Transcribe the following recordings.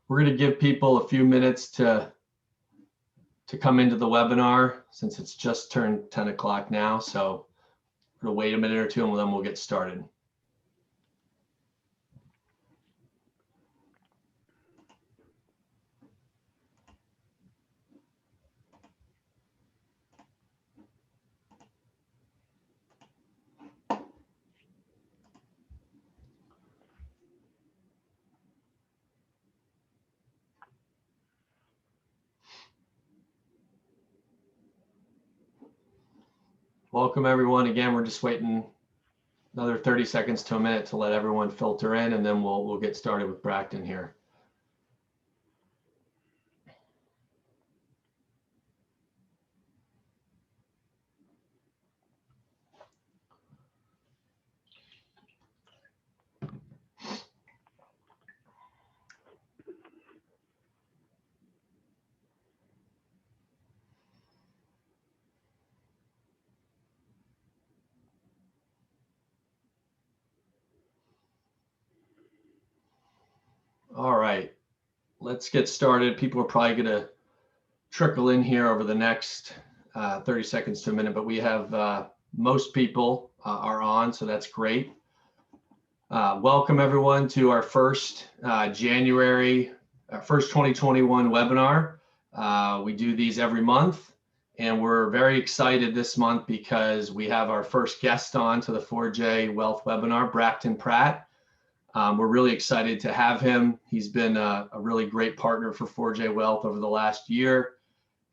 We're going to give people a few minutes to come into the webinar since it's just turned 10 o'clock now. So we're going to wait a minute or two and then we'll get started. Welcome everyone. Again, we're just waiting another 30 seconds to a minute to let everyone filter in, and then we'll get started with Brackton here. All right, let's get started. People are probably going to trickle in here over the next 30 seconds to a minute, but we have most people are on, so that's great. Welcome everyone to our first January, our first 2021 webinar. We do these every month, and we're very excited this month because we have our first guest on to the 4J Wealth webinar, Brackton Pratt. We're really excited to have him. He's been a really great partner for 4J Wealth over the last year.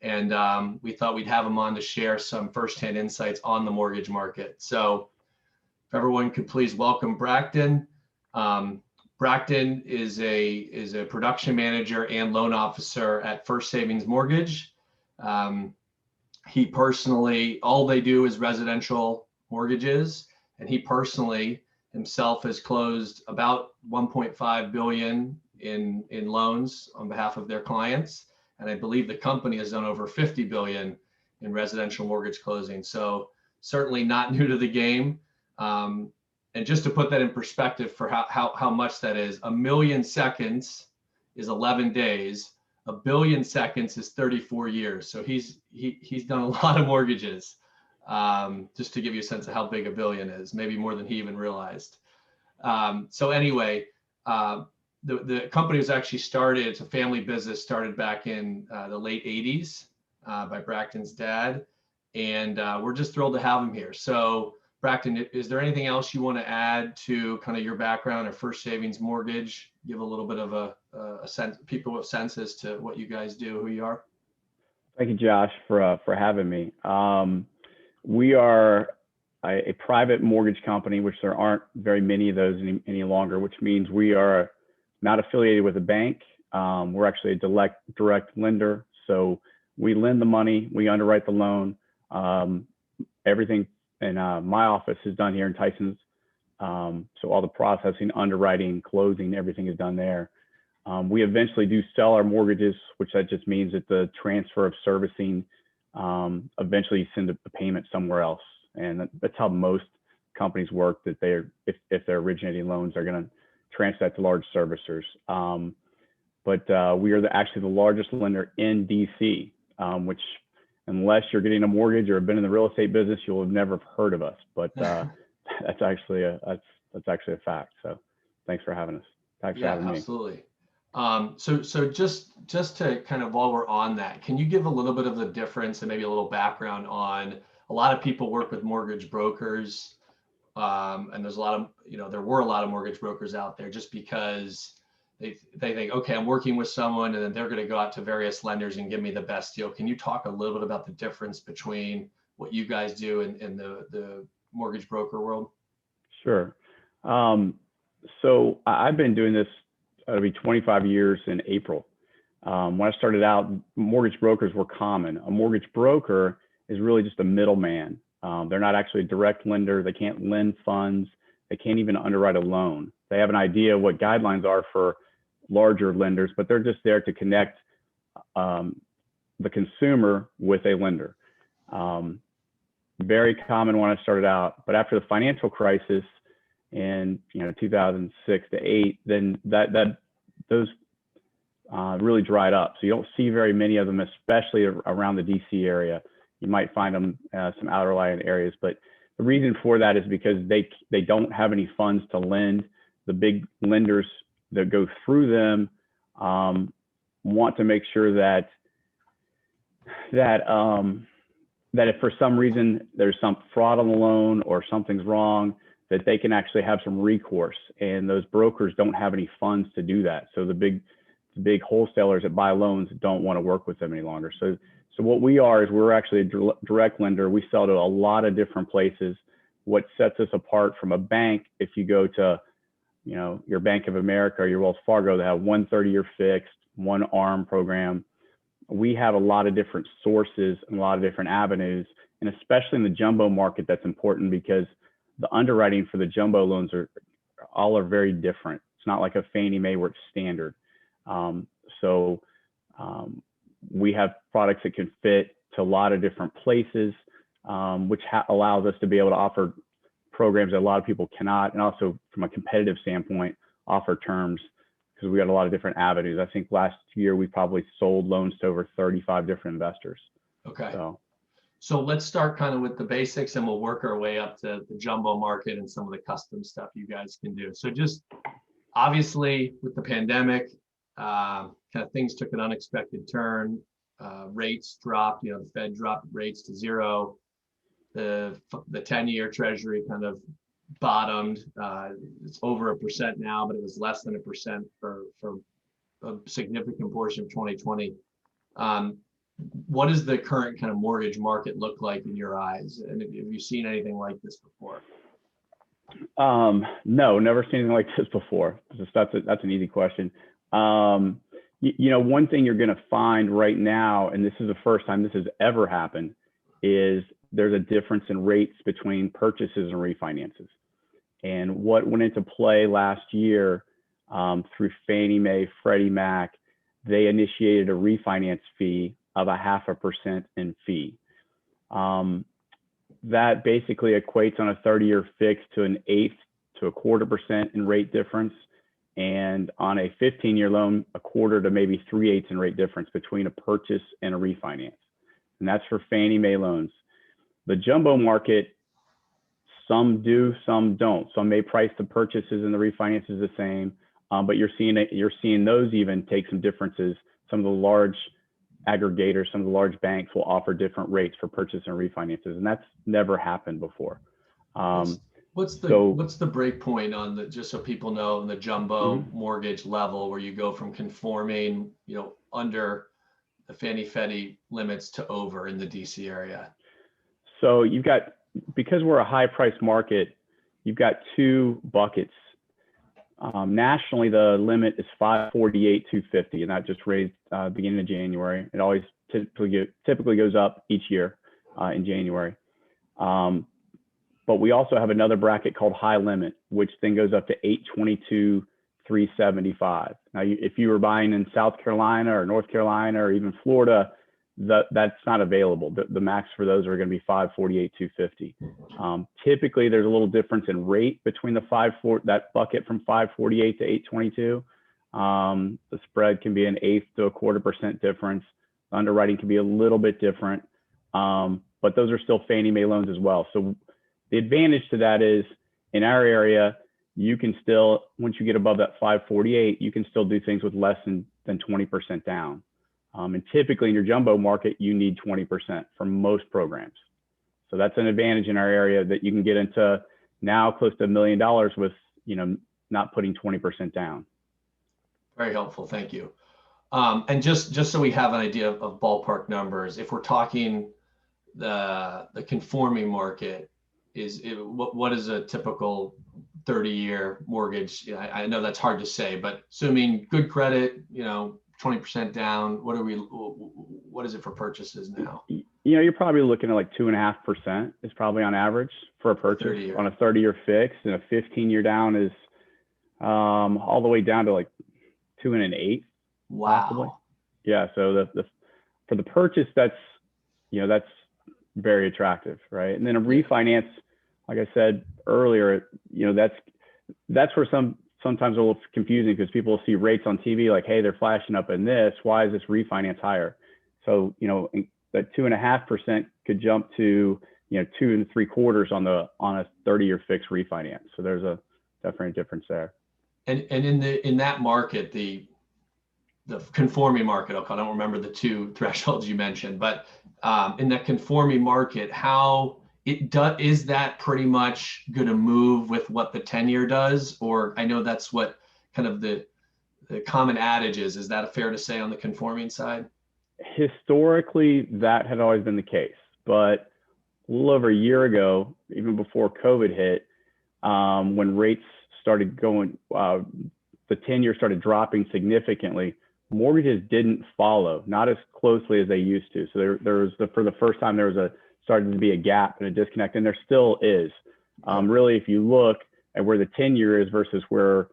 And we thought we'd have him on to share some firsthand insights on the mortgage market. So if everyone could please welcome Brackton. Brackton is a production manager and loan officer at First Savings Mortgage. He personally, all they do is residential mortgages, and he personally himself has closed about 1.5 billion in loans on behalf of their clients. And I believe the company has done over 50 billion in residential mortgage closing. So certainly not new to the game. And just to put that in perspective for how much that is, 1 million seconds is 11 days. 1 billion seconds is 34 years. So he's done a lot of mortgages. Just to give you a sense of how big 1 billion is, maybe more than he even realized. So anyway, the company was actually started, it's a family business, started back in the late 80s by Brackton's dad. And we're just thrilled to have him here. So Brackton, is there anything else you want to add to kind of your background or First Savings Mortgage? Give a little bit of a sense, people with sense as to what you guys do, who you are. Thank you, Josh, for having me. We are a private mortgage company, which there aren't very many of those any longer, which means we are not affiliated with a bank. We're actually a direct lender. So we lend the money, we underwrite the loan. Everything in my office is done here in Tyson's. So all the processing, underwriting, closing, everything is done there. We eventually do sell our mortgages, which that just means that the transfer of servicing eventually you send a payment somewhere else. And that's how most companies work, that if they're originating loans, they're going to transfer that to large servicers. But we are actually the largest lender in DC, which unless you're getting a mortgage or have been in the real estate business, you'll have never heard of us. But that's actually a fact. So thanks for having us. Thanks for having me. Absolutely. So just to kind of, while we're on that, can you give a little bit of the difference and maybe a little background on, a lot of people work with mortgage brokers, and there's a lot of, there were a lot of mortgage brokers out there just because they think, okay, I'm working with someone and then they're going to go out to various lenders and give me the best deal. Can you talk a little bit about the difference between what you guys do in the mortgage broker world? Sure. So I've been doing this, it'll be 25 years in April. When I started out, mortgage brokers were common. A mortgage broker is really just a middleman. They're not actually a direct lender. They can't lend funds. They can't even underwrite a loan. They have an idea what guidelines are for larger lenders, but they're just there to connect the consumer with a lender. Very common when I started out, but after the financial crisis in 2006 to 8, then those really dried up. So you don't see very many of them, especially around the DC area. You might find them some outer lying areas, but the reason for that is because they don't have any funds to lend. The big lenders that go through them want to make sure that if for some reason there's some fraud on the loan or something's wrong, that they can actually have some recourse, and those brokers don't have any funds to do that. So the big wholesalers that buy loans don't want to work with them any longer. So what we are is we're actually a direct lender. We sell to a lot of different places. What sets us apart from a bank, if you go to, your Bank of America or your Wells Fargo, they have 1 30-year fixed, one ARM program. We have a lot of different sources and a lot of different avenues, and especially in the jumbo market, that's important because the underwriting for the jumbo loans are very different. It's not like a Fannie Mae where it's standard. We have products that can fit to a lot of different places, which allows us to be able to offer programs that a lot of people cannot, and also from a competitive standpoint, offer terms because we got a lot of different avenues. I think last year we probably sold loans to over 35 different investors. Okay. So let's start kind of with the basics, and we'll work our way up to the jumbo market and some of the custom stuff you guys can do. So just obviously with the pandemic, kind of things took an unexpected turn. Rates dropped, the Fed dropped rates to zero. The 10-year Treasury kind of bottomed. It's over 1% now, but it was less than 1% for a significant portion of 2020. What does the current kind of mortgage market look like in your eyes? And have you seen anything like this before? No, never seen anything like this before. That's an easy question. One thing you're going to find right now, and this is the first time this has ever happened, is there's a difference in rates between purchases and refinances. And what went into play last year through Fannie Mae, Freddie Mac, they initiated a refinance fee of 0.5% in fee. That basically equates on a 30-year fix to 1/8 to 1/4% in rate difference. And on a 15-year loan, 1/4 to maybe 3/8 in rate difference between a purchase and a refinance. And that's for Fannie Mae loans. The jumbo market, some do, some don't. Some may price the purchases and the refinances the same, but you're seeing those even take some differences. Some of the large aggregators, some of the large banks will offer different rates for purchase and refinances, and that's never happened before. What's the break point on the, just so people know, in the jumbo mortgage level where you go from conforming, under the Fannie limits to over in the DC area? So you've got, because we're a high price market, you've got two buckets. Nationally, the limit is 548,250, and that just raised beginning of January. It always typically goes up each year in January. But we also have another bracket called high limit, which then goes up to 822,375. Now, if you were buying in South Carolina or North Carolina or even Florida, that's not available. The max for those are going to be 548,250. Typically, there's a little difference in rate between that bucket from 548 to 822. The spread can be 1/8 to 1/4% difference. Underwriting can be a little bit different, but those are still Fannie Mae loans as well. So the advantage to that is in our area, you can still, once you get above that 548, you can still do things with less than 20% down. And typically in your jumbo market, you need 20% for most programs. So that's an advantage in our area, that you can get into now close to $1 million with, not putting 20% down. Very helpful. Thank you. And just so we have an idea of ballpark numbers, if we're talking the conforming market, what is a typical 30-year mortgage? I know that's hard to say, but assuming good credit, 20% down, what is it for purchases now? You're probably looking at like 2.5% is probably on average for a purchase on a 30-year fix, and a 15-year down is all the way down to like 2 1/8. Wow. Possibly. Yeah. So for the purchase, that's very attractive, right? And then a refinance, like I said earlier, that's where some sometimes a little confusing because people see rates on TV like, hey, they're flashing up in this. Why is this refinance higher? So, you know, that 2.5% could jump to, you know, 2 3/4 on a 30-year fixed refinance. So there's a definitely a difference there. And in that market, the conforming market, I don't remember the two thresholds you mentioned, but in that conforming market, is that pretty much going to move with what the 10-year does? Or I know that's what kind of the common adage is. Is that fair to say on the conforming side? Historically, that had always been the case, but a little over a year ago, even before COVID hit, when rates started going, the 10-year started dropping significantly, mortgages didn't follow, not as closely as they used to. So there was for the first time, there was started to be a gap and a disconnect, and there still is. Really, if you look at where the 10-year is versus where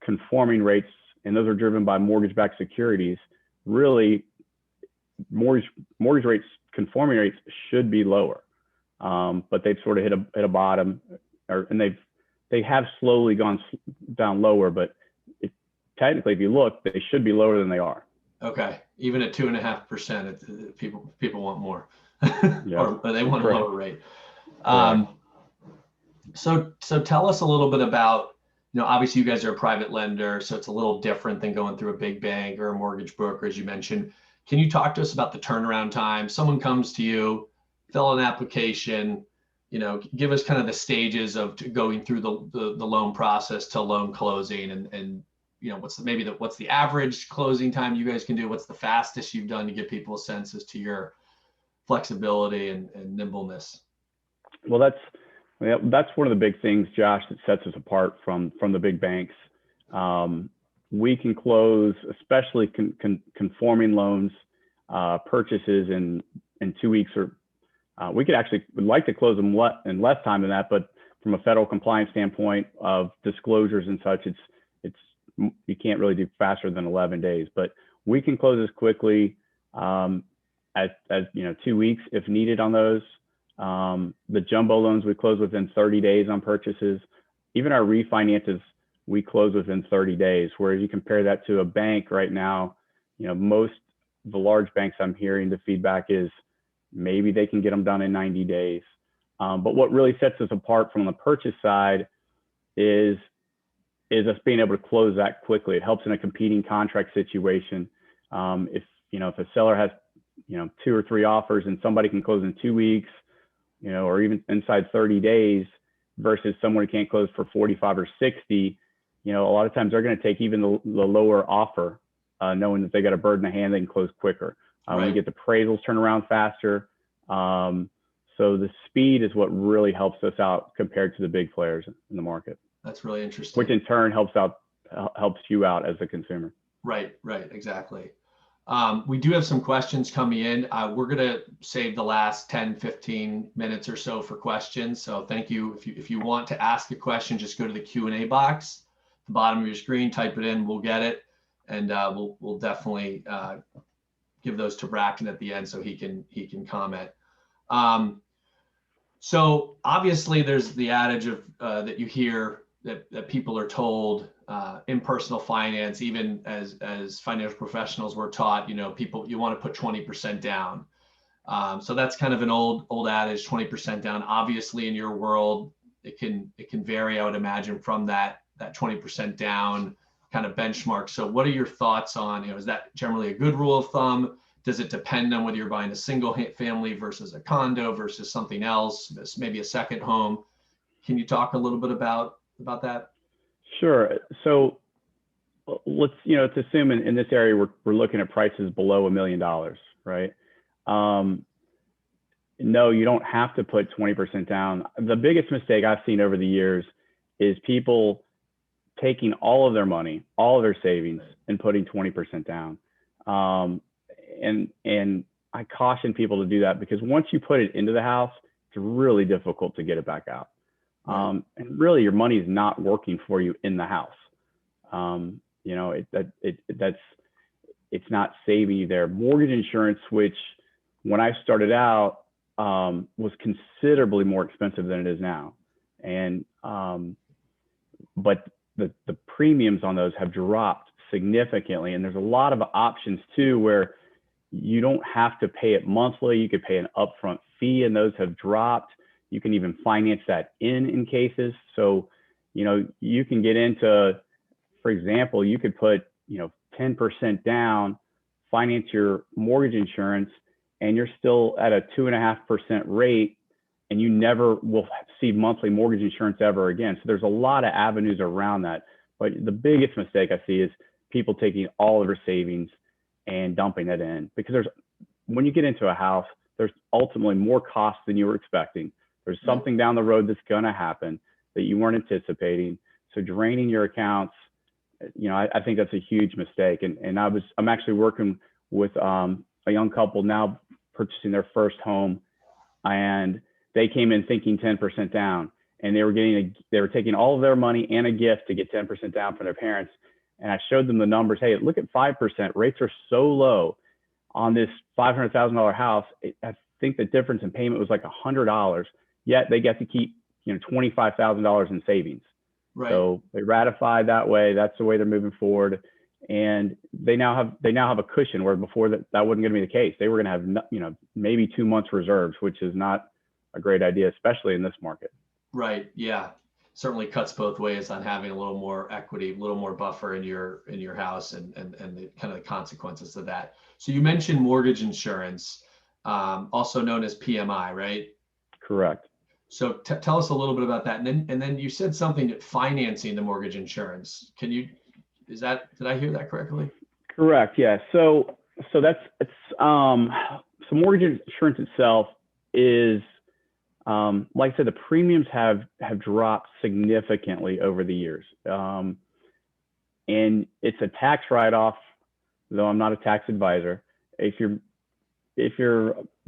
conforming rates, and those are driven by mortgage-backed securities, really mortgage rates, conforming rates should be lower, but they've sort of hit a bottom, and they have slowly gone down lower, but technically, if you look, they should be lower than they are. Okay, even at 2.5%, people want more, Yeah. or they want a lower rate. So tell us a little bit about, you know, obviously you guys are a private lender, so it's a little different than going through a big bank or a mortgage broker, as you mentioned. Can you talk to us about the turnaround time? Someone comes to you, fill an application, you know, give us kind of the stages of going through the loan process to loan closing, and you know, what's the average closing time you guys can do? What's the fastest you've done to give people a sense as to your flexibility and nimbleness? Well, that's one of the big things, Josh, that sets us apart from the big banks. We can close, especially conforming loans, purchases in 2 weeks, or would like to close them in less time than that. But from a federal compliance standpoint of disclosures and such, you can't really do faster than 11 days. But we can close as quickly as 2 weeks if needed on those. The jumbo loans we close within 30 days on purchases. Even our refinances, we close within 30 days. Whereas you compare that to a bank right now, you know, most of the large banks, I'm hearing the feedback is maybe they can get them done in 90 days. But what really sets us apart from the purchase side is us being able to close that quickly. It helps in a competing contract situation. If a seller has, 2 or 3 offers and somebody can close in 2 weeks, or even inside 30 days versus someone who can't close for 45 or 60, a lot of times they're going to take even the lower offer, knowing that they got a bird in the hand, they can close quicker. Right. We get the appraisals turn around faster. So the speed is what really helps us out compared to the big players in the market. That's really interesting. Which in turn helps you out as a consumer. Right, exactly. We do have some questions coming in. We're going to save the last 10, 15 minutes or so for questions. So thank you. If you want to ask a question, just go to the Q&A box at the bottom of your screen, type it in, we'll get it. And we'll definitely give those to Brackton at the end so he can comment. So obviously there's the adage of that you hear that people are told in personal finance, even as financial professionals, we're taught, you want to put 20% down. So that's kind of an old adage, 20% down. Obviously in your world, it can vary, I would imagine, from that 20% down kind of benchmark. So what are your thoughts on, is that generally a good rule of thumb? Does it depend on whether you're buying a single family versus a condo versus something else, maybe a second home? Can you talk a little bit about that? Sure. So let's assume in this area we're looking at prices below $1 million, right? No, you don't have to put 20% down. The biggest mistake I've seen over the years is people taking all of their money, all of their savings, and putting 20% down. And I caution people to do that because once you put it into the house, it's really difficult to get it back out. And really, your money is not working for you in the house. It's not saving you there. Mortgage insurance, which when I started out was considerably more expensive than it is now, and but the premiums on those have dropped significantly. And there's a lot of options too, where you don't have to pay it monthly. You could pay an upfront fee, and those have dropped. You can even finance that in cases. So, you know, you can get into, for example, you could put, you know, 10% down, finance your mortgage insurance, and you're still at a 2.5% rate, and you never will see monthly mortgage insurance ever again. So there's a lot of avenues around that. But the biggest mistake I see is people taking all of their savings and dumping it in, because when you get into a house, there's ultimately more costs than you were expecting. There's something down the road that's going to happen that you weren't anticipating. So draining your accounts, you know, I think that's a huge mistake. And I'm actually working with a young couple now purchasing their first home, and they came in thinking 10% down, and they were taking all of their money and a gift to get 10% down from their parents. And I showed them the numbers. Hey, look at 5%. Rates are so low on this $500,000 house. I think the difference in payment was like $100. Yet they get to keep, you know, $25,000 in savings. Right. So they ratified that way. That's the way they're moving forward, and they now have a cushion where before that wasn't going to be the case. They were going to have, you know, maybe 2 months reserves, which is not a great idea, especially in this market. Right. Yeah. Certainly cuts both ways on having a little more equity, a little more buffer in your house, and the kind of the consequences of that. So you mentioned mortgage insurance, also known as PMI, right? Correct. So tell us a little bit about that, and then you said something that financing the mortgage insurance. Did I hear that correctly? Correct. Yeah. So mortgage insurance itself is, like I said, the premiums have dropped significantly over the years, and it's a tax write-off. Though I'm not a tax advisor, if you're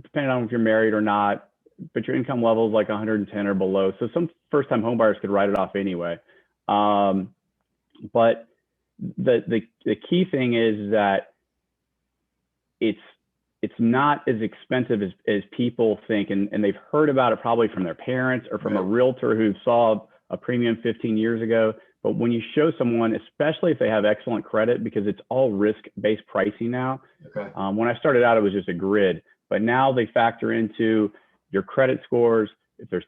depending on if you're married or not, but your income level is like 110 or below. So some first-time home buyers could write it off anyway. But the key thing is that it's not as expensive as people think, and they've heard about it probably from their parents or from a realtor who saw a premium 15 years ago. But when you show someone, especially if they have excellent credit, because it's all risk-based pricing now. Okay. When I started out, it was just a grid, but now they factor into your credit scores, if there's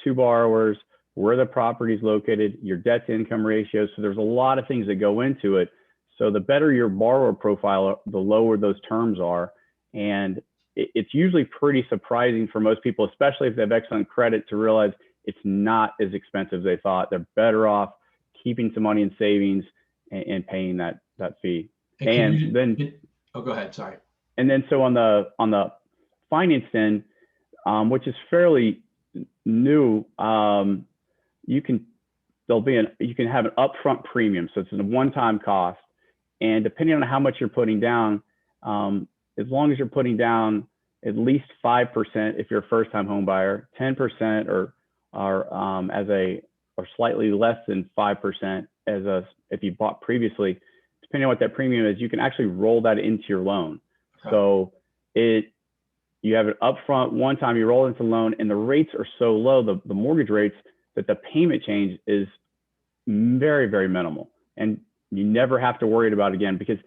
two borrowers, where the property is located, your debt to income ratio. So there's a lot of things that go into it. So the better your borrower profile, the lower those terms are. And it's usually pretty surprising for most people, especially if they have excellent credit, to realize it's not as expensive as they thought. They're better off keeping some money in savings and paying that fee. Go ahead. Sorry. And then so on the finance end, which is fairly new, you can have an upfront premium. So it's a one-time cost. And depending on how much you're putting down, as long as you're putting down at least 5% if you're a first-time home buyer, 10% or slightly less than 5% if you bought previously, depending on what that premium is, you can actually roll that into your loan. Okay. So you have it upfront one time, you roll into the loan, and the rates are so low, the mortgage rates, that the payment change is very, very minimal. And you never have to worry about it again, because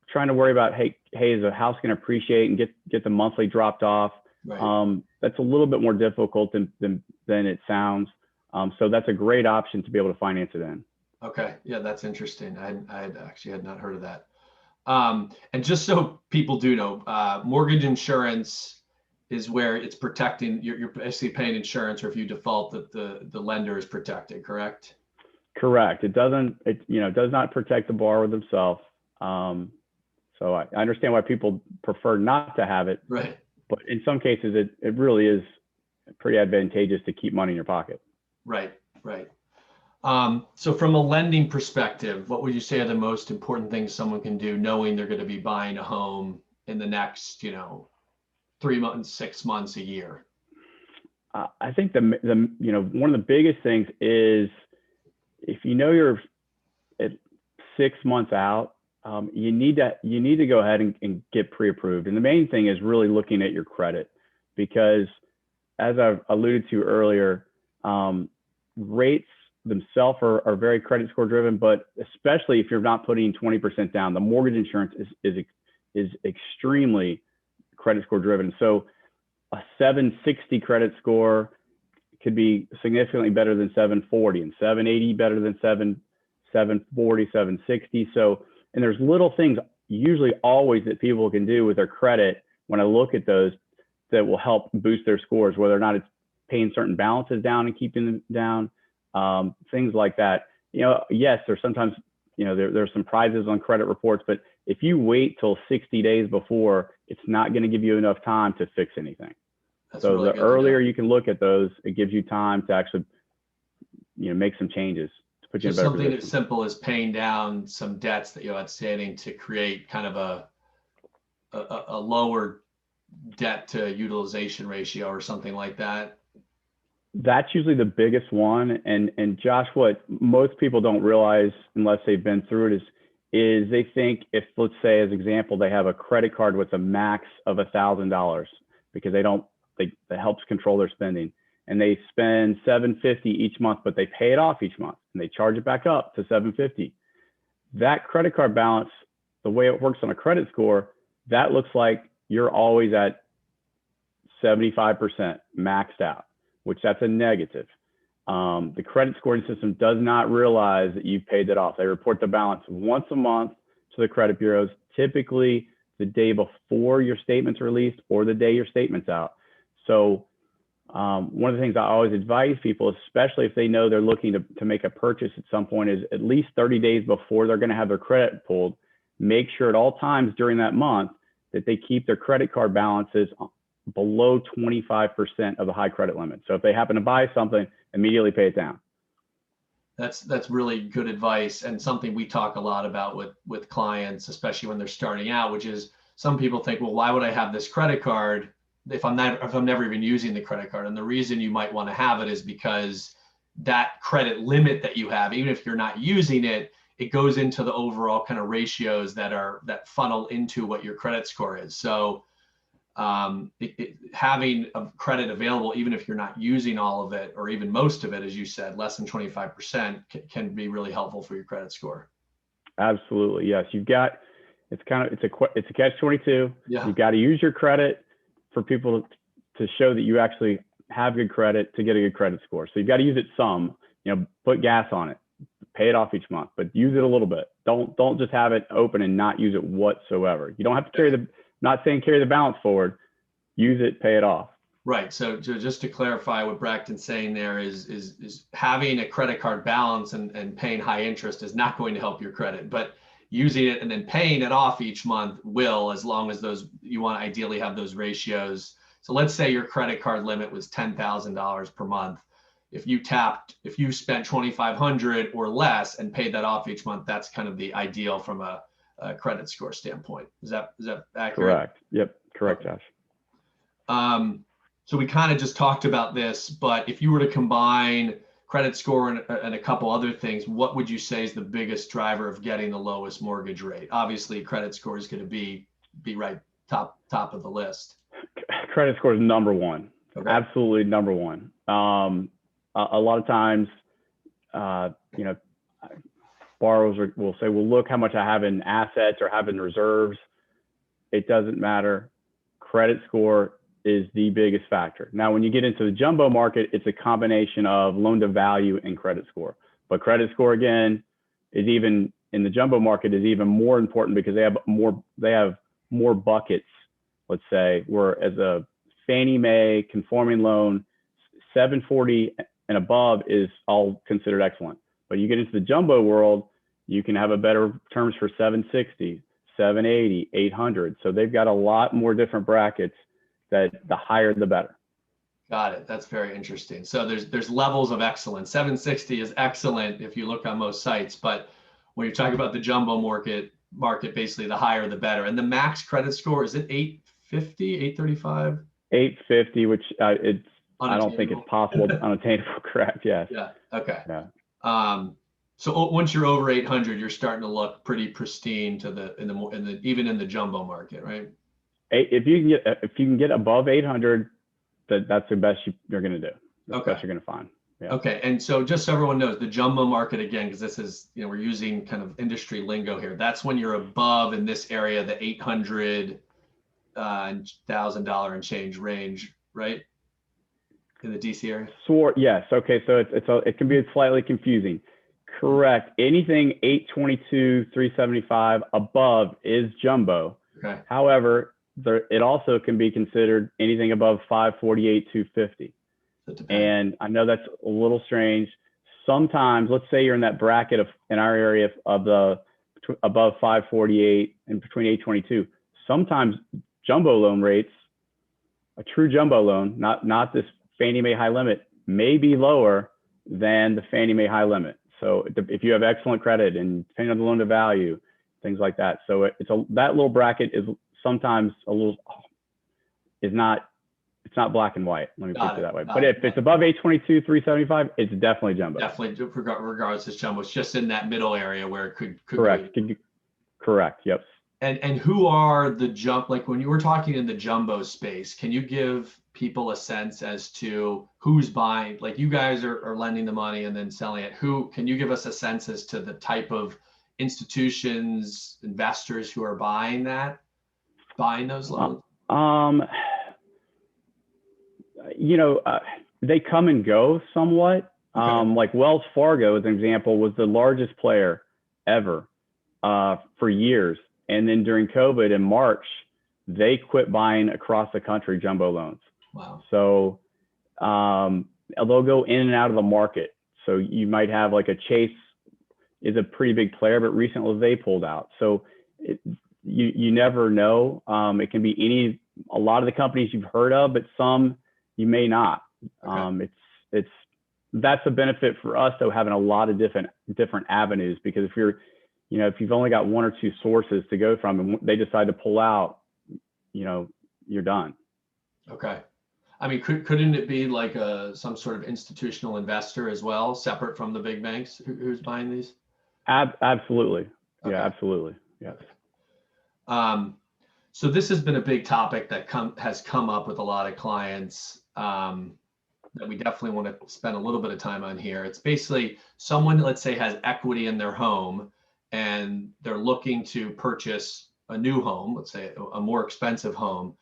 trying to worry about, hey, is the house going to appreciate and get the monthly dropped off? Right. That's a little bit more difficult than it sounds. So that's a great option to be able to finance it in. Okay. Yeah, that's interesting. I actually had not heard of that. And just so people do know, mortgage insurance is where it's protecting, you're basically paying insurance, or if you default, that the lender is protected, correct? Correct. It does not protect the borrower themselves. So I understand why people prefer not to have it. Right. But in some cases, it really is pretty advantageous to keep money in your pocket. Right. So from a lending perspective, what would you say are the most important things someone can do, knowing they're going to be buying a home in the next, 3 months, 6 months, a year? I think one of the biggest things is, if you're at 6 months out, you need to go ahead and get pre-approved. And the main thing is really looking at your credit, because as I've alluded to earlier, rates themselves are very credit score driven, but especially if you're not putting 20% down, the mortgage insurance is extremely credit score driven. So a 760 credit score could be significantly better than 740, and 780 better than 740, 760. So, and there's little things usually always that people can do with their credit when I look at those that will help boost their scores, whether or not it's paying certain balances down and keeping them down, things like that. You know, yes, there's sometimes, you know, there's some prizes on credit reports, but if you wait till 60 days before, it's not going to give you enough time to fix anything. That's so really the earlier you can look at those, it gives you time to actually, you know, make some changes to put you in a better something position. as simple as paying down some debts that you had standing to create kind of a lower debt to utilization ratio or something like that. That's usually the biggest one. And Josh, what most people don't realize unless they've been through it is they think if, let's say as example, they have a credit card with a max of $1,000 because that helps control their spending, and they spend $750 each month, but they pay it off each month and they charge it back up to $750. That credit card balance, the way it works on a credit score, that looks like you're always at 75% maxed out, which that's a negative. The credit scoring system does not realize that you've paid that off. They report the balance once a month to the credit bureaus, typically the day before your statement's released or the day your statement's out. So one of the things I always advise people, especially if they know they're looking to make a purchase at some point, is at least 30 days before they're going to have their credit pulled, make sure at all times during that month that they keep their credit card balances below 25% of the high credit limit. So if they happen to buy something, immediately pay it down. That's really good advice, and something we talk a lot about with clients, especially when they're starting out, which is some people think, well, why would I have this credit card if I'm never even using the credit card? And the reason you might want to have it is because that credit limit that you have, even if you're not using it, it goes into the overall kind of ratios that funnel into what your credit score is. So having a credit available, even if you're not using all of it or even most of it, as you said, less than 25% can be really helpful for your credit score. Absolutely, yes. You've got, it's a catch-22. Yeah. You've got to use your credit for people to show that you actually have good credit to get a good credit score. So you've got to use it some, you know, put gas on it, pay it off each month, but use it a little bit. Don't just have it open and not use it whatsoever. You don't have to carry not saying carry the balance forward, use it, pay it off. Right. So just to clarify what Brackton's saying there is having a credit card balance and paying high interest is not going to help your credit, but using it and then paying it off each month will, as long as you want to ideally have those ratios. So let's say your credit card limit was $10,000 per month. If you spent $2,500 or less and paid that off each month, that's kind of the ideal from a credit score standpoint. Is that accurate? Correct. Yep. Correct, Okay. Josh. So we kind of just talked about this, but if you were to combine credit score and a couple other things, what would you say is the biggest driver of getting the lowest mortgage rate? Obviously, credit score is going to be right top of the list. Credit score is number one. Okay. Absolutely number one. A lot of times, you know, borrowers will say, well, look how much I have in assets or have in reserves. It doesn't matter. Credit score is the biggest factor. Now, when you get into the jumbo market, it's a combination of loan to value and credit score. But credit score, again, is even in the jumbo market is even more important because they have more buckets, let's say, where as a Fannie Mae conforming loan, 740 and above is all considered excellent. But you get into the jumbo world, you can have a better terms for 760, 780, 800. So they've got a lot more different brackets that the higher the better. Got it. That's very interesting. So there's levels of excellence. 760 is excellent if you look on most sites, but when you're talking about the jumbo market, basically the higher the better. And the max credit score, is it 850, 835? 850, which I don't think it's possible, unattainable, correct? Yes. Yeah. Okay. Yeah. So once you're over 800, you're starting to look pretty pristine even in the jumbo market, right? If you can get above 800, that's the best you're going to do. That's the best you're going to find. Yeah. Okay, and so just so everyone knows, the jumbo market again, because this is, we're using kind of industry lingo here. That's when you're above in this area, the $800,000 and change range, right? In the DC area. Yes. Okay. So it can be slightly confusing. Correct. Anything 822, 375 above is jumbo. Okay. However, it also can be considered anything above 548, 250. And I know that's a little strange. Sometimes, let's say you're in that bracket in our area of the above 548 and between 822. Sometimes jumbo loan rates, a true jumbo loan, not this Fannie Mae high limit, may be lower than the Fannie Mae high limit. So if you have excellent credit and depending on the loan to value, things like that. So that little bracket is sometimes it's not black and white. Let me put it that way. But if it's above 822, 375, it's definitely jumbo. Definitely, regardless, it's jumbo. It's just in that middle area where it could correct. Correct. Yep. And who are the like when you were talking in the jumbo space, can you give people a sense as to who's buying? Like you guys are lending the money and then selling it. Can you give us a sense as to the type of institutions, investors who are buying those loans? They come and go somewhat. Okay. Like Wells Fargo, as an example, was the largest player ever for years. And then during COVID in March, they quit buying across the country jumbo loans. Wow. So they'll go in and out of the market. So you might have like a Chase is a pretty big player, but recently they pulled out. So you never know. It can be a lot of the companies you've heard of, but some you may not. Okay. That's a benefit for us though, having a lot of different avenues, because if you've only got one or two sources to go from and they decide to pull out, you're done. Okay. I mean, couldn't it be like some sort of institutional investor as well, separate from the big banks who's buying these? Absolutely. Okay. Yeah, absolutely. Yes. So this has been a big topic that has come up with a lot of clients that we definitely want to spend a little bit of time on here. It's basically someone, let's say, has equity in their home and they're looking to purchase a new home, let's say a more expensive home.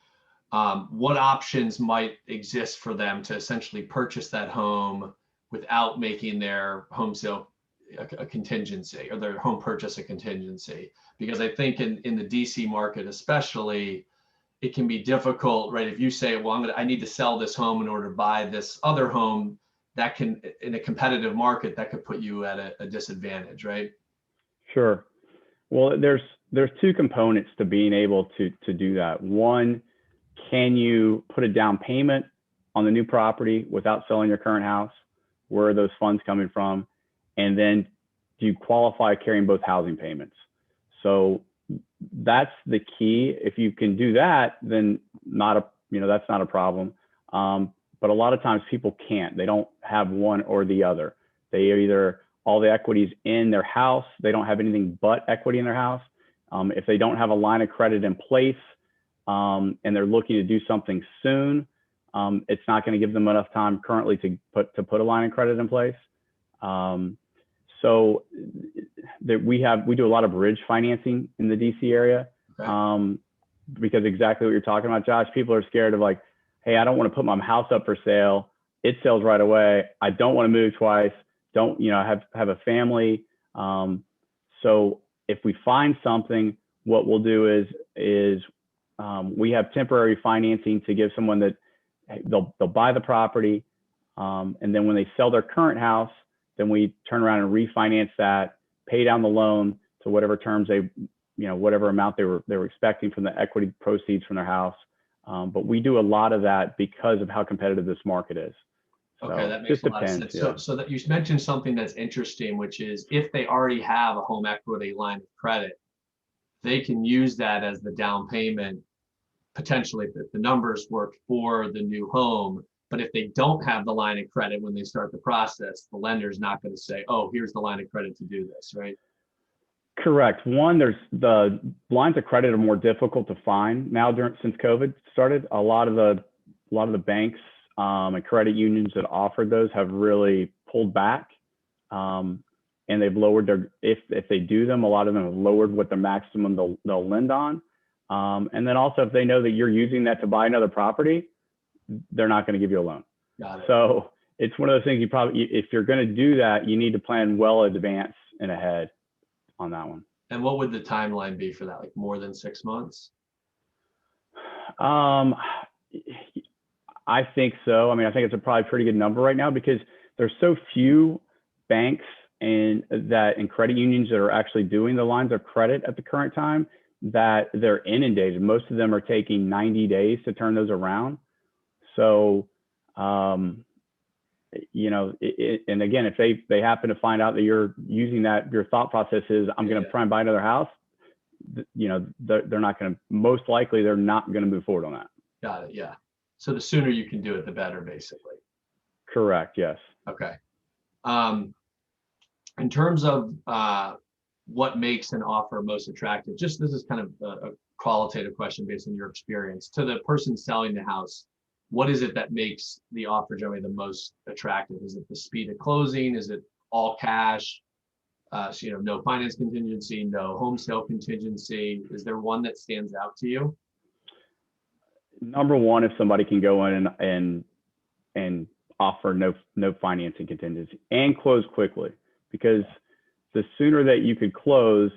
What options might exist for them to essentially purchase that home without making their home sale a contingency, or their home purchase a contingency? Because I think in the DC market especially, it can be difficult, right? If you say, well, I need to sell this home in order to buy this other home, that can, in a competitive market, that could put you at a disadvantage, right? Sure. Well, there's two components to being able to do that. One, can you put a down payment on the new property without selling your current house? Where are those funds coming from? And then do you qualify carrying both housing payments? So that's the key. If you can do that, then that's not a problem. But a lot of times people can't. They don't have one or the other. They are either all the equities in their house, they don't have anything but equity in their house. If they don't have a line of credit in place and they're looking to do something soon, it's not going to give them enough time currently to put a line of credit in place. So that we do a lot of bridge financing in the DC area. Okay. Because exactly what you're talking about, Josh, people are scared of like, hey, I don't want to put my house up for sale. It sells right away. I don't want to move twice. Don't, have a family. So if we find something, what we'll do is we have temporary financing to give someone that they'll buy the property. And then when they sell their current house, then we turn around and refinance that, pay down the loan to whatever terms whatever amount they were expecting from the equity proceeds from their house. But we do a lot of that because of how competitive this market is. So okay, that makes a lot of sense. Yeah. So that you mentioned something that's interesting, which is if they already have a home equity line of credit, they can use that as the down payment, potentially if the numbers work for the new home. But if they don't have the line of credit when they start the process, the lender's not going to say, oh, here's the line of credit to do this, right? Correct. One, there's the lines of credit are more difficult to find now since COVID started. A lot of the banks and credit unions that offered those have really pulled back. And they've lowered their, if they do them, a lot of them have lowered what the maximum they'll lend on. And then also if they know that you're using that to buy another property, they're not going to give you a loan. Got it. So it's one of those things you probably, if you're going to do that, you need to plan well in advance and ahead on that one. And what would the timeline be for that? Like more than 6 months? I think so. I mean, I think it's a probably pretty good number right now because there's so few banks and credit unions that are actually doing the lines of credit at the current time that they're inundated. Most of them are taking 90 days to turn those around. So, you know, and again, if they happen to find out that you're using that, your thought process is, I'm going to try and buy another house, you know, they're not going to, most likely they're not going to move forward on that. Got it. Yeah. So the sooner you can do it, the better, basically. Correct. Yes. Okay. In terms of what makes an offer most attractive, just this is kind of a qualitative question based on your experience. To the person selling the house, what is it that makes the offer generally the most attractive? Is it the speed of closing? Is it all cash? So, you know, no finance contingency, no home sale contingency. Is there one that stands out to you? Number one, if somebody can go in and offer no financing contingency and close quickly, because the sooner that you could close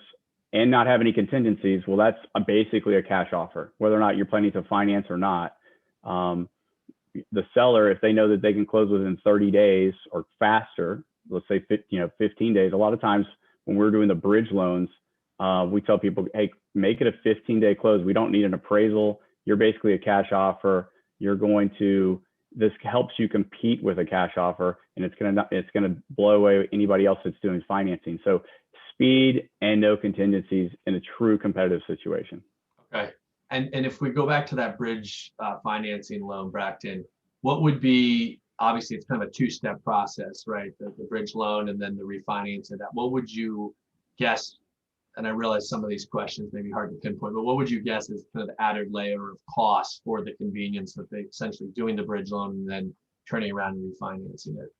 and not have any contingencies, well, that's basically a cash offer, whether or not you're planning to finance or not. The seller, if they know that they can close within 30 days or faster, let's say 15 days. A lot of times when we're doing the bridge loans, we tell people, hey, make it a 15-day close. We don't need an appraisal. You're basically a cash offer. This helps you compete with a cash offer, and it's gonna blow away anybody else that's doing financing. So speed and no contingencies in a true competitive situation. Okay. And if we go back to that bridge financing loan, Brackton, what would be, obviously it's kind of a two-step process, right? The bridge loan and then the refinance of that. What would you guess, and I realize some of these questions may be hard to pinpoint, but what would you guess is kind of the added layer of cost for the convenience that they essentially doing the bridge loan and then turning around and refinancing it?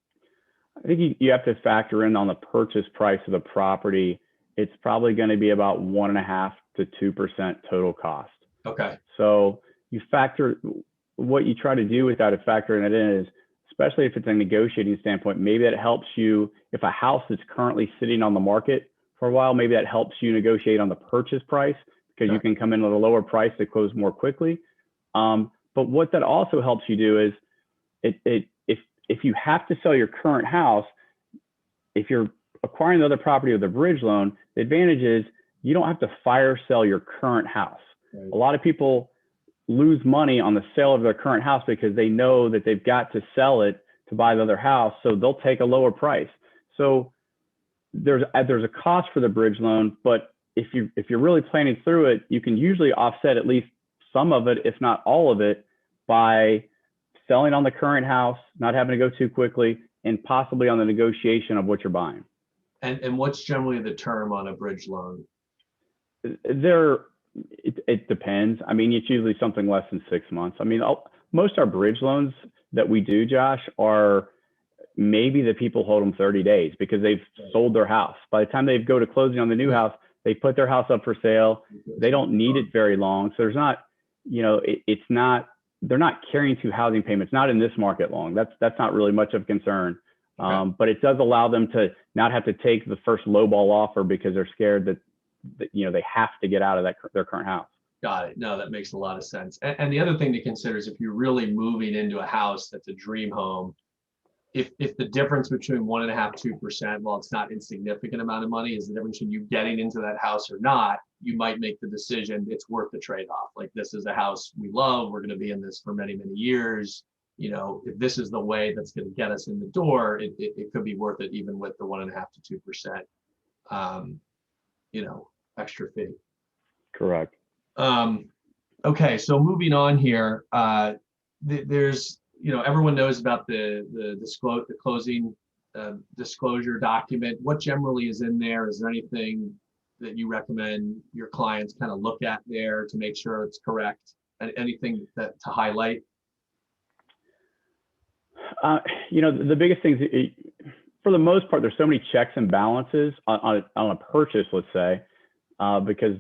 I think you have to factor in on the purchase price of the property. It's probably going to be about 1.5% to 2% total cost. Okay. So you factor, what you try to do with that, is factoring it in is, especially if it's a negotiating standpoint, maybe that helps you, if a house is currently sitting on the market for a while, maybe that helps you negotiate on the purchase price because you can come in at a lower price to close more quickly. But what that also helps you do is, if you have to sell your current house, if you're acquiring the other property with a bridge loan, the advantage is you don't have to fire sell your current house. Right. A lot of people lose money on the sale of their current house because they know that they've got to sell it to buy the other house, so they'll take a lower price. So there's a cost for the bridge loan, but if you're really planning through it, you can usually offset at least some of it, if not all of it, by selling on the current house, not having to go too quickly, and possibly on the negotiation of what you're buying. And what's generally the term on a bridge loan? It depends. I mean, it's usually something less than 6 months. I mean, most of our bridge loans that we do, Josh, are maybe the people hold them 30 days because they've sold their house. By the time they go to closing on the new house, they put their house up for sale. They don't need it very long. So there's not, you know, they're not carrying two housing payments, not in this market long. That's not really much of a concern. Okay. But it does allow them to not have to take the first lowball offer because they're scared that you know, they have to get out of their current house. Got it. No, that makes a lot of sense. And the other thing to consider is if you're really moving into a house that's a dream home, if the difference between 1.5%, 2%, while it's not insignificant amount of money, is the difference between you getting into that house or not, you might make the decision it's worth the trade-off. Like, this is a house we love. We're going to be in this for many, many years. You know, if this is the way that's going to get us in the door, it could be worth it even with the 1.5% to 2%. You know, extra fee. Correct. Okay, so moving on here, there's, you know, everyone knows about the closing disclosure document. What generally is in there? Is there anything that you recommend your clients kind of look at there to make sure it's correct? And anything to highlight? The biggest things, for the most part, there's so many checks and balances on a purchase, let's say, because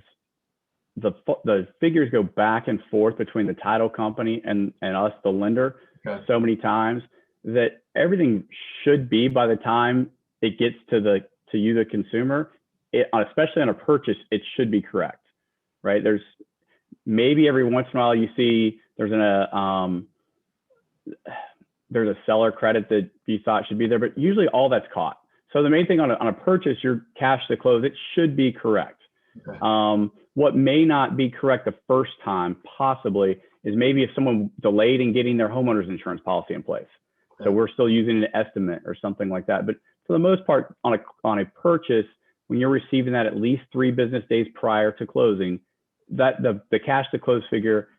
the figures go back and forth between the title company and us, the lender, so many times that everything should be, by the time it gets to you, the consumer, especially on a purchase, it should be correct, right? There's maybe every once in a while you see there's a seller credit that you thought should be there, but usually all that's caught. So the main thing on a purchase, your cash to close, it should be correct. Okay. What may not be correct the first time, possibly, is maybe if someone delayed in getting their homeowner's insurance policy in place. Okay. So we're still using an estimate or something like that. But for the most part, on a purchase, when you're receiving that at least 3 business days prior to closing, that the cash to close figure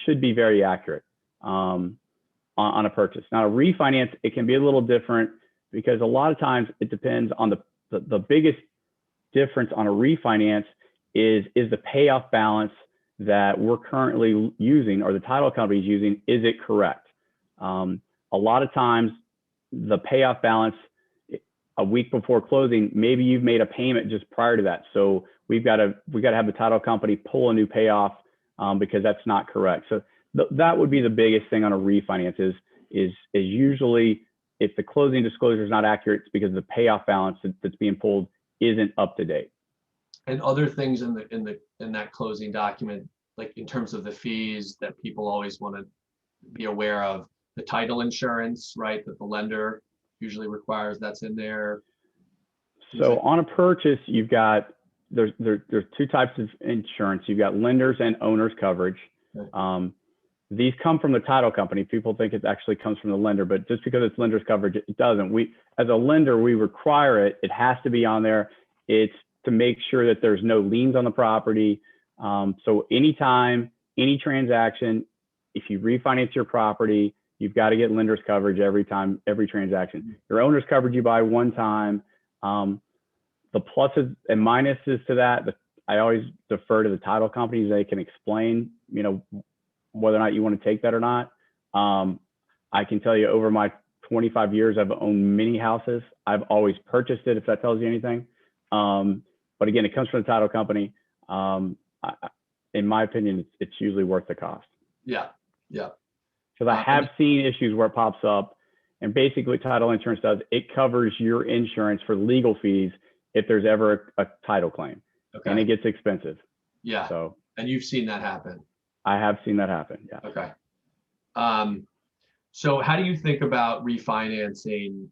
should be very accurate on a purchase. Now, a refinance, it can be a little different because a lot of times it depends on the biggest difference on a refinance is the payoff balance that we're currently using or the title company is using, is it correct? A lot of times the payoff balance a week before closing, maybe you've made a payment just prior to that. So we got to have the title company pull a new payoff because that's not correct. So that would be the biggest thing on a refinance is usually if the closing disclosure is not accurate, it's because the payoff balance that's being pulled isn't up to date. And other things in that closing document, like in terms of the fees that people always want to be aware of, the title insurance, right, that the lender usually requires, that's in there. So on a purchase, you've got there's 2 types of insurance. You've got lenders and owners coverage. Okay. These come from the title company. People think it actually comes from the lender, but just because it's lender's coverage, it doesn't. We, as a lender, we require it. It has to be on there. It's to make sure that there's no liens on the property. So anytime, any transaction, if you refinance your property, you've got to get lender's coverage every time, every transaction. Your owner's coverage you buy one time. The pluses and minuses to that, I always defer to the title companies. They can explain, whether or not you want to take that or not. I can tell you over my 25 years, I've owned many houses. I've always purchased it, if that tells you anything. But again, it comes from the title company. In my opinion, it's usually worth the cost. Yeah, yeah. Because I have seen issues where it pops up, and basically what title insurance does, it covers your insurance for legal fees if there's ever a title claim. Okay. And it gets expensive. Yeah. So. And you've seen that happen. I have seen that happen. Yeah. Okay. So how do you think about refinancing?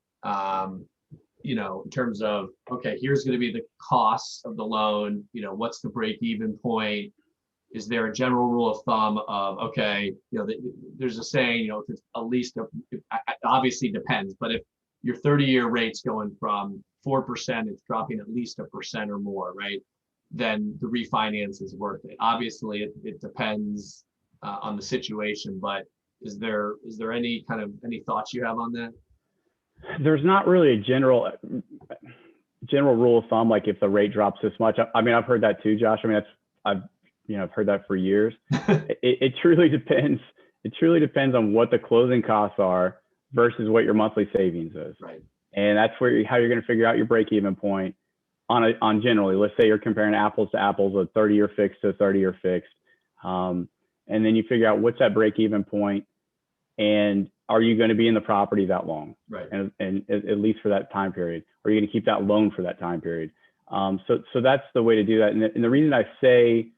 In terms of, okay, here's going to be the costs of the loan. What's the break-even point? Is there a general rule of thumb of, okay, there's a saying, if it's at least, it obviously depends, but if your 30-year rate's going from 4%, it's dropping at least 1% or more, right? Then the refinance is worth it. Obviously, it depends on the situation, but is there any thoughts you have on that? There's not really a general rule of thumb, like if the rate drops this much. I mean, I've heard that too, Josh. I mean, I've heard that for years. It truly depends. It truly depends on what the closing costs are versus what your monthly savings is. Right. And that's how you're going to figure out your break-even point on generally. Let's say you're comparing apples to apples, a 30-year fixed to a 30-year fixed, and then you figure out what's that break-even point, and are you going to be in the property that long? Right. And at least for that time period? Are you going to keep that loan for that time period? So that's the way to do that. And the reason I say,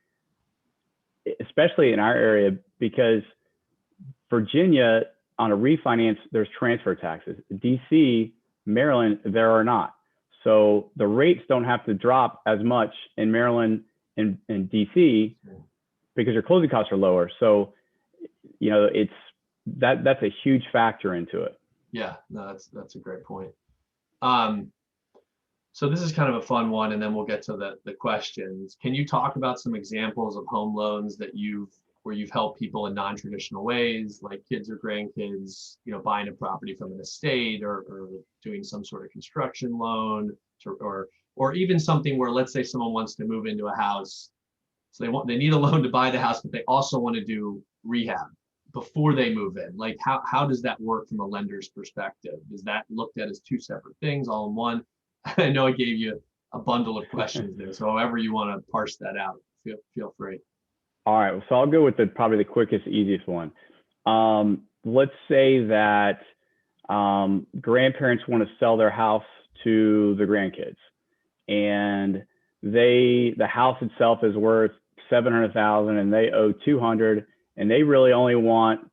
especially in our area, because Virginia on a refinance, there's transfer taxes. DC, Maryland, there are not. So the rates don't have to drop as much in Maryland and DC because your closing costs are lower. So, that's a huge factor into it. Yeah, no, that's a great point. So this is kind of a fun one, and then we'll get to the questions. Can you talk about some examples of home loans where you've helped people in non-traditional ways, like kids or grandkids, buying a property from an estate or doing some sort of construction loan, or even something where, let's say someone wants to move into a house, so they need a loan to buy the house, but they also want to do rehab. before they move in? Like how does that work from a lender's perspective? Is that looked at as two separate things all in one? I know I gave you a bundle of questions there, so however you want to parse that out, feel free. All right, so I'll go with probably the quickest, easiest one. Let's say that grandparents want to sell their house to the grandkids, and the house itself is worth 700,000, and they owe 200, and they only really want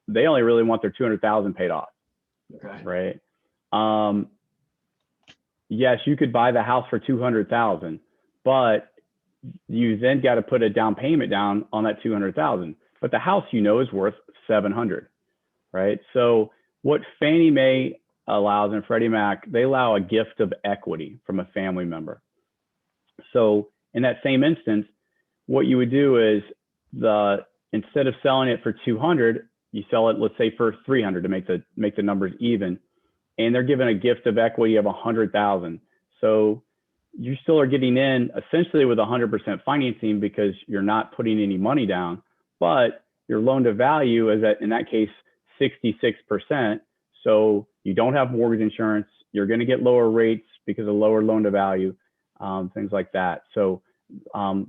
their 200,000 paid off. Okay. Right. Yes, you could buy the house for 200,000, but you then got to put a down payment down on that 200,000. But the house, is worth 700, right? So what Fannie Mae allows and Freddie Mac, they allow a gift of equity from a family member. So in that same instance, what you would do is instead of selling it for 200, you sell it, let's say, for 300 to make the numbers even, and they're given a gift of equity of 100,000. So you still are getting in essentially with 100% financing because you're not putting any money down, but your loan to value is in that case 66%. So you don't have mortgage insurance. You're going to get lower rates because of lower loan to value, things like that. So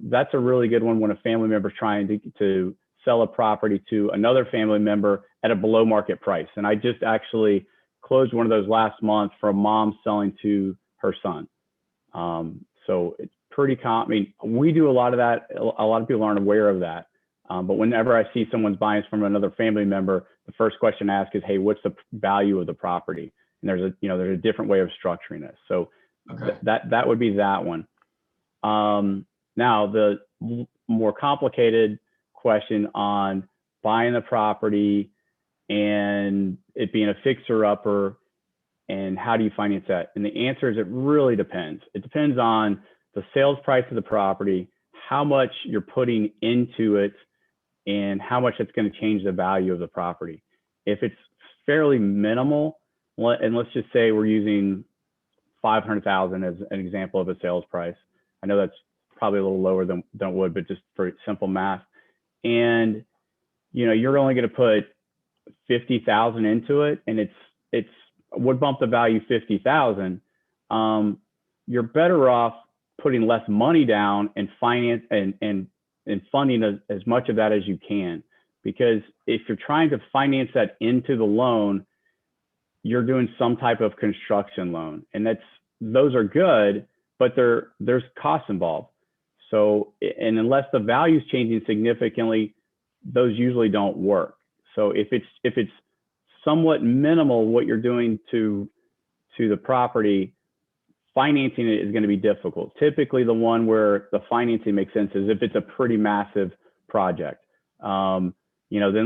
that's a really good one when a family member is trying to sell a property to another family member at a below market price. And I just actually closed one of those last month for a mom selling to her son. So it's pretty common. I mean, we do a lot of that. A lot of people aren't aware of that. But whenever I see someone's buying from another family member, the first question I ask is, hey, what's the value of the property? And there's a different way of structuring this. So okay. that would be that one. Now the more complicated question on buying the property and it being a fixer upper, and how do you finance that? And the answer is it really depends. It depends on the sales price of the property, how much you're putting into it, and how much it's going to change the value of the property. If it's fairly minimal, and let's just say we're using 500,000 as an example of a sales price. I know that's probably a little lower than it would, but just for simple math. And you're only going to put 50,000 into it, and it's would bump the value 50,000. You're better off putting less money down and finance and funding as much of that as you can, because if you're trying to finance that into the loan, you're doing some type of construction loan, and those are good, but there's costs involved. So, and unless the value is changing significantly, those usually don't work. So if it's somewhat minimal what you're doing to the property, financing it is going to be difficult. Typically, the one where the financing makes sense is if it's a pretty massive project. Then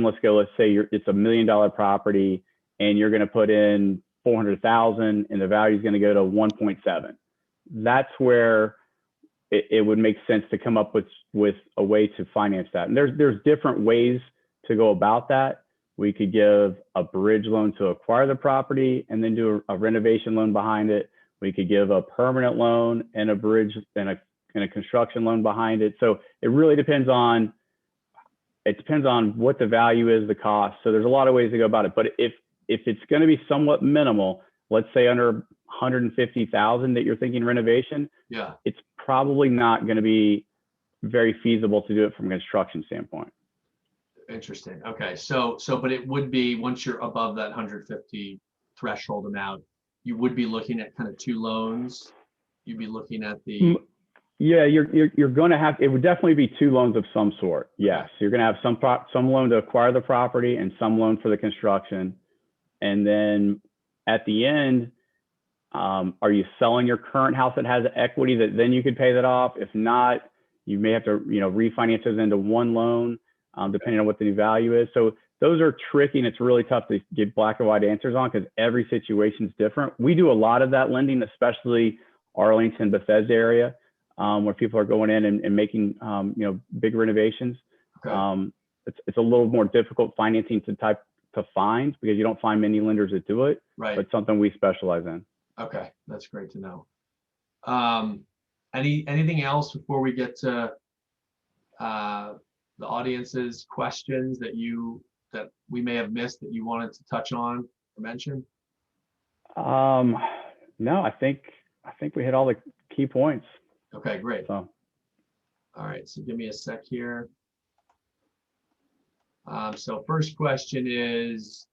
let's say it's $1 million property and you're going to put in 400,000 and the value is going to go to 1.7. That's where it would make sense to come up with a way to finance that. And there's different ways to go about that. We could give a bridge loan to acquire the property and then do a renovation loan behind it. We could give a permanent loan and a bridge and a construction loan behind it. So it really depends on what the value is, the cost. So there's a lot of ways to go about it. But if it's going to be somewhat minimal, let's say under 150,000 that you're thinking renovation, yeah, it's probably not going to be very feasible to do it from a construction standpoint. Interesting. Okay. So, but it would be, once you're above that 150 threshold amount, you would be looking at kind of two loans. You'd be looking at the. Yeah, you're going to have, it would definitely be two loans of some sort. Yes. Okay. You're going to have some loan to acquire the property and some loan for the construction. And then at the end, are you selling your current house that has equity that then you could pay that off? If not, you may have to, refinance those into one loan. Depending on what the new value is. So those are tricky, and it's really tough to give black and white answers on because every situation is different. We do a lot of that lending, especially Arlington, Bethesda area, where people are going in and making, big renovations. Okay. It's a little more difficult financing to find because you don't find many lenders that do it, right. But something we specialize in. Okay. That's great to know. Anything else before we get to, the audience's questions that we may have missed that you wanted to touch on or mention? No, I think we hit all the key points. Okay, great. So, all right, so give me a sec here. So first question is,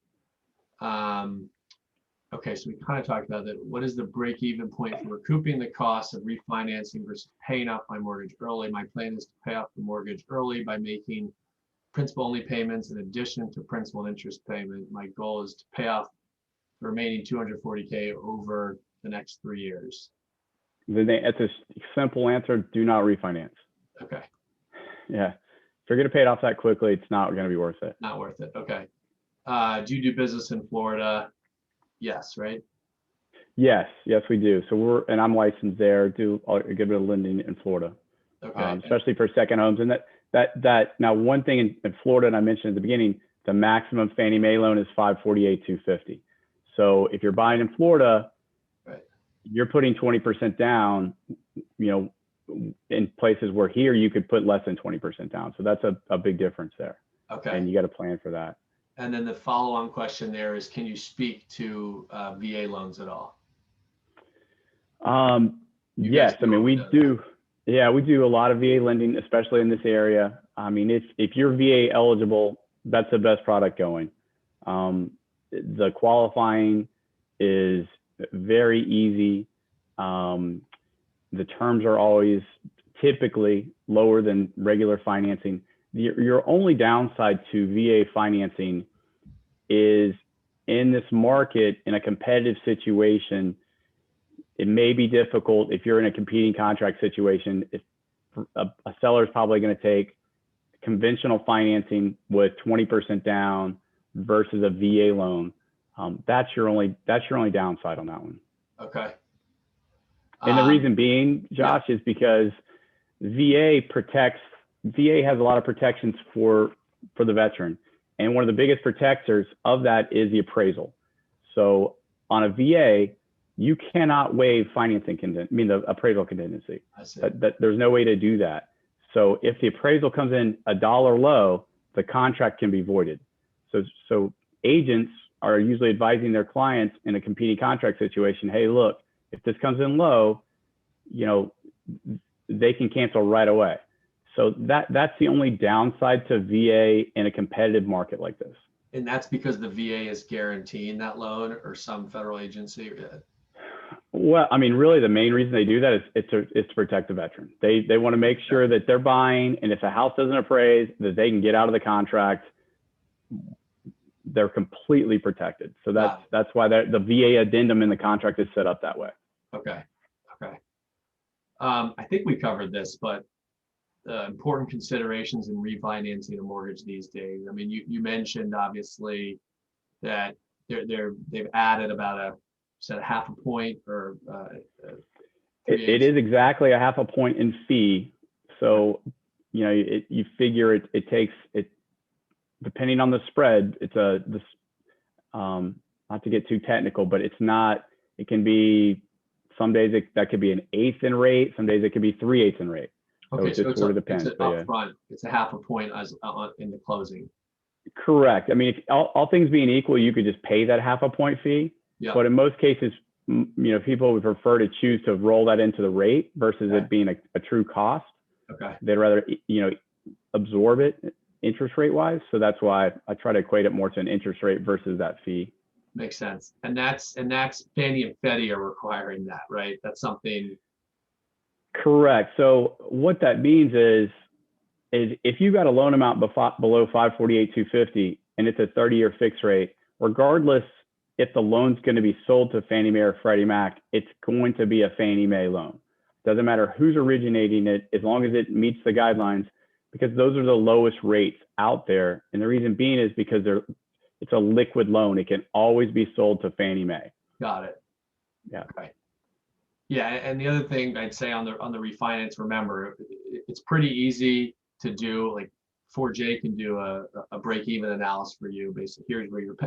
okay, so we kind of talked about that. What is the break-even point for recouping the cost of refinancing versus paying off my mortgage early? My plan is to pay off the mortgage early by making principal-only payments in addition to principal and interest payment. My goal is to pay off the remaining $240K over the next 3 years. it's a simple answer. Do not refinance. Okay, Yeah. If you're going to pay it off that quickly, it's not going to be worth it. not worth it. Okay. Do you do business in Florida? Yes, right? Yes, we do. So I'm licensed there, do a good bit of lending in Florida, Okay. especially for second homes. And that now one thing in Florida, and I mentioned at the beginning, the maximum Fannie Mae loan is 548,250. So if you're buying in Florida, right, you're putting 20% down, in places where here you could put less than 20% down. So that's a big difference there. Okay. And you got to plan for that. And then the follow-on question there is, can you speak to VA loans at all? Yes, I mean, we do. Yeah, we do a lot of VA lending, especially in this area. I mean, if you're VA eligible, that's the best product going. The qualifying is very easy. The terms are always typically lower than regular financing. Your only downside to VA financing is in this market, in a competitive situation, it may be difficult if you're in a competing contract situation. If a seller is probably going to take conventional financing with 20% down versus a VA loan, that's your only downside on that one. Okay. And the reason being, Josh, is because VA has a lot of protections for the veteran. And one of the biggest protectors of that is the appraisal. So on a VA, you cannot waive the appraisal contingency. I see. There's no way to do that. So if the appraisal comes in $1 low, the contract can be voided. So agents are usually advising their clients in a competing contract situation, hey, look, if this comes in low, they can cancel right away. So that's the only downside to VA in a competitive market like this. And that's because the VA is guaranteeing that loan or some federal agency? Well, I mean, really the main reason they do that is it's to protect the veteran. They want to make sure that they're buying, and if a house doesn't appraise, that they can get out of the contract. They're completely protected. So that's why the VA addendum in the contract is set up that way. Okay. I think we covered this, but important considerations in refinancing a mortgage these days. I mean, you mentioned obviously that they've added about a half a point or it is exactly a half a point in fee. So you figure it takes it, depending on the spread. It's not to get too technical, but it's not. It can be some days that could be an eighth in rate. Some days it could be 3/8 in rate. Okay, so it just sort of depends. It's upfront. It's a half a point in the closing. Correct. I mean, if all things being equal, you could just pay that half a point fee. Yeah. But in most cases, people would prefer to choose to roll that into the rate versus it being a true cost. Okay. They'd rather absorb it interest rate wise. So that's why I try to equate it more to an interest rate versus that fee. Makes sense. And that's Fannie and Freddie are requiring that, right? That's something. Correct. So what that means is if you got a loan amount below 548,250 and it's a 30-year fixed rate, regardless if the loan's going to be sold to Fannie Mae or Freddie Mac, it's going to be a Fannie Mae loan. Doesn't matter who's originating it, as long as it meets the guidelines, because those are the lowest rates out there. And the reason being is because it's a liquid loan. It can always be sold to Fannie Mae. Got it. Yeah. Okay. Yeah, and the other thing I'd say on the refinance, remember, it's pretty easy to do. Like 4J can do a break-even analysis for you. Basically,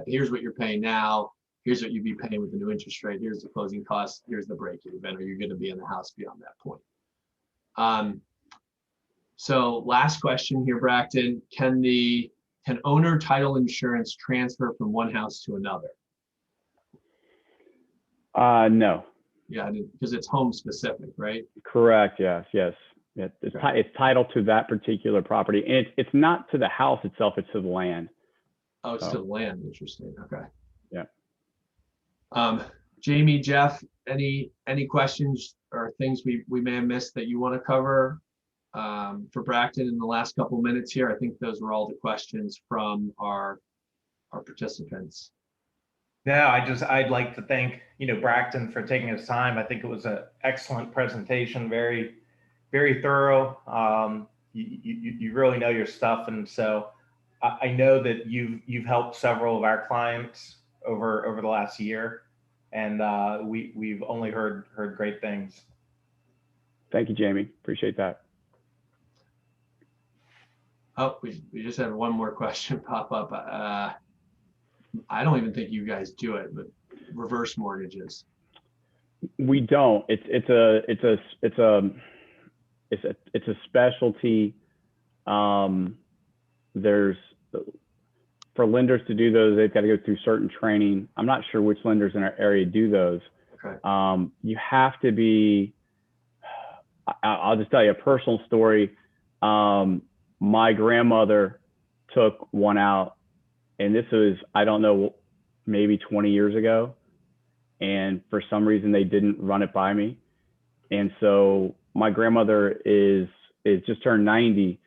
here's what you're paying now. Here's what you'd be paying with the new interest rate. Here's the closing costs. Here's the break-even. Are you going to be in the house beyond that point? So last question here, Brackton, can owner title insurance transfer from one house to another? No. Yeah, because it's home specific, right? Correct. Yes. Yes. It's titled to that particular property, and it's not to the house itself; it's to the land. Oh, it's to the land. Interesting. Okay. Yeah. Jamie, Jeff, any questions or things we may have missed that you want to cover for Brackton in the last couple of minutes here? I think those were all the questions from our participants. No, I'd like to thank, Brackton for taking his time. I think it was an excellent presentation, very, very thorough. You really know your stuff. And so I know that you've helped several of our clients over the last year, and we've only heard great things. Thank you, Jamie. Appreciate that. Oh, we just had one more question pop up. I don't even think you guys do it, but reverse mortgages. We don't. It's a specialty. There's for lenders to do those, they've got to go through certain training. I'm not sure which lenders in our area do those. Okay. You have to be. I'll just tell you a personal story. My grandmother took one out, and this was, I don't know, maybe 20 years ago. And for some reason, they didn't run it by me. And so my grandmother is just turned 90.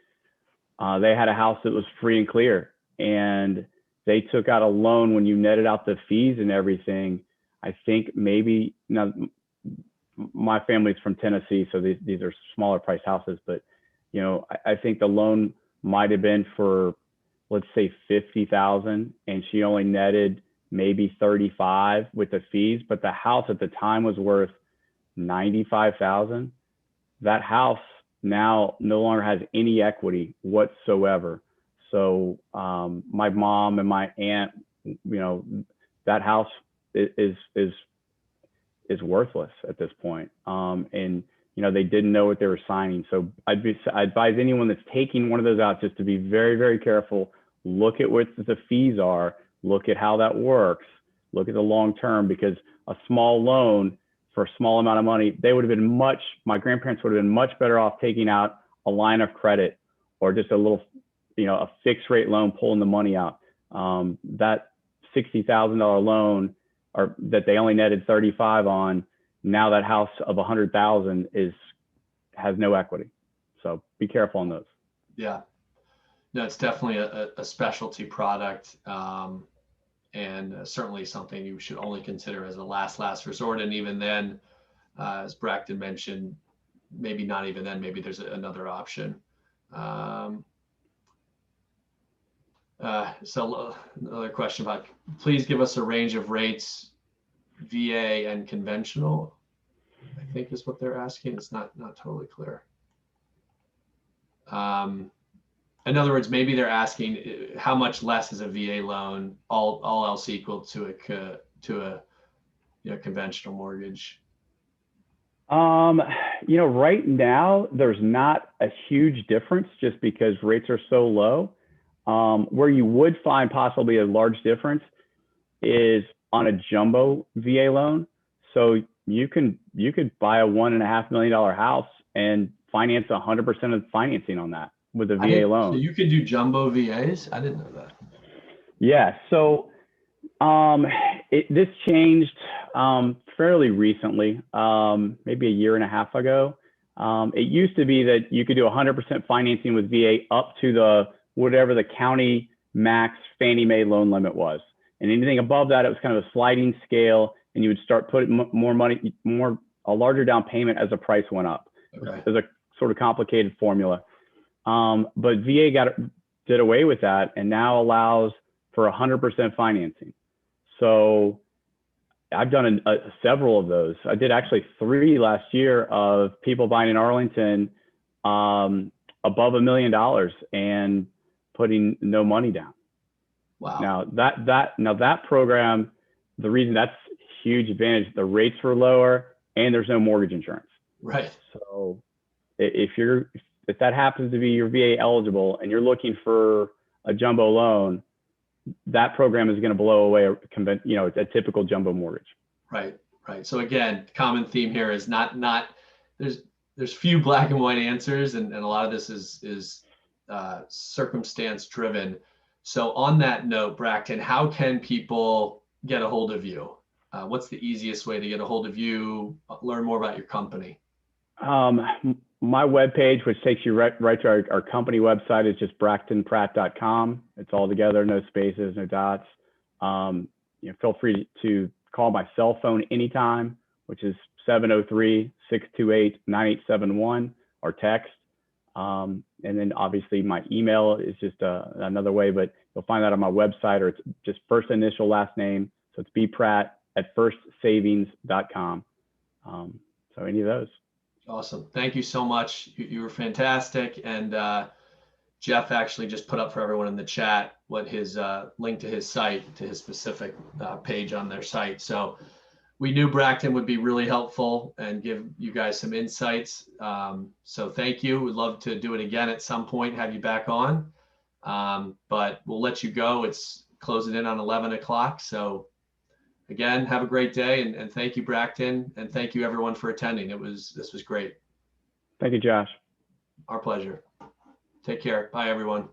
They had a house that was free and clear, and they took out a loan. When you netted out the fees and everything, I think maybe, now my family's from Tennessee, so these are smaller priced houses, but I think the loan might have been for, let's say, 50,000, and she only netted maybe 35 with the fees, but the house at the time was worth 95,000. That house now no longer has any equity whatsoever. So my mom and my aunt, that house is worthless at this point. And they didn't know what they were signing. So I advise anyone that's taking one of those out just to be very, very careful. Look at what the fees are. Look at how that works. Look at the long term, because a small loan for a small amount of money, my grandparents would have been much better off taking out a line of credit or just a little, a fixed rate loan, pulling the money out. That $60,000 loan, or that they only netted 35 on, now that house of 100,000 has no equity. So be careful on those. Yeah, no, it's definitely a specialty product, and certainly something you should only consider as a last resort. And even then, as Brackton mentioned, maybe not even then, maybe there's another option. So another question about, please give us a range of rates, VA and conventional, I think is what they're asking. It's not totally clear. In other words, maybe they're asking how much less is a VA loan, all else equal, to a conventional mortgage. Right now there's not a huge difference just because rates are so low. Where you would find possibly a large difference is on a jumbo VA loan. So you could buy a $1.5 million house and finance 100% of the financing on that with a VA loan. So you could do jumbo VAs? I didn't know that. Yeah. So this changed fairly recently, maybe a year and a half ago. It used to be that you could do 100% financing with VA up to whatever the county max Fannie Mae loan limit was. And anything above that, it was kind of a sliding scale, and you would start putting more money, a larger down payment as the price went up. Okay. It was a sort of complicated formula. But VA did away with that and now allows for 100% financing. So I've done several of those. I did actually 3 last year of people buying in Arlington above $1 million and putting no money down. Wow. Now that program, the reason that's a huge advantage, the rates were lower and there's no mortgage insurance. Right. So if you're if that happens to be your VA eligible and you're looking for a jumbo loan, that program is going to blow away a typical jumbo mortgage. Right, right. So again, common theme here is not there's few black and white answers, and a lot of this is circumstance driven. So on that note, Brackton, how can people get a hold of you? What's the easiest way to get a hold of you, learn more about your company? My webpage, which takes you right to our company website, is just bractonpratt.com. It's all together, no spaces, no dots. Feel free to call my cell phone anytime, which is 703-628-9871, or text. And then obviously my email is just another way, but you'll find that on my website, or it's just first initial, last name. So it's bpratt@firstsavings.com. So any of those. Awesome. Thank you so much. You were fantastic. And Jeff actually just put up for everyone in the chat what his link to his site, to his specific page on their site. So we knew Brackton would be really helpful and give you guys some insights. So thank you. We'd love to do it again at some point, have you back on. But we'll let you go. It's closing in on 11 o'clock. So again, have a great day, and thank you, Brackton, and thank you everyone for attending. This was great. Thank you, Josh. Our pleasure. Take care. Bye, everyone.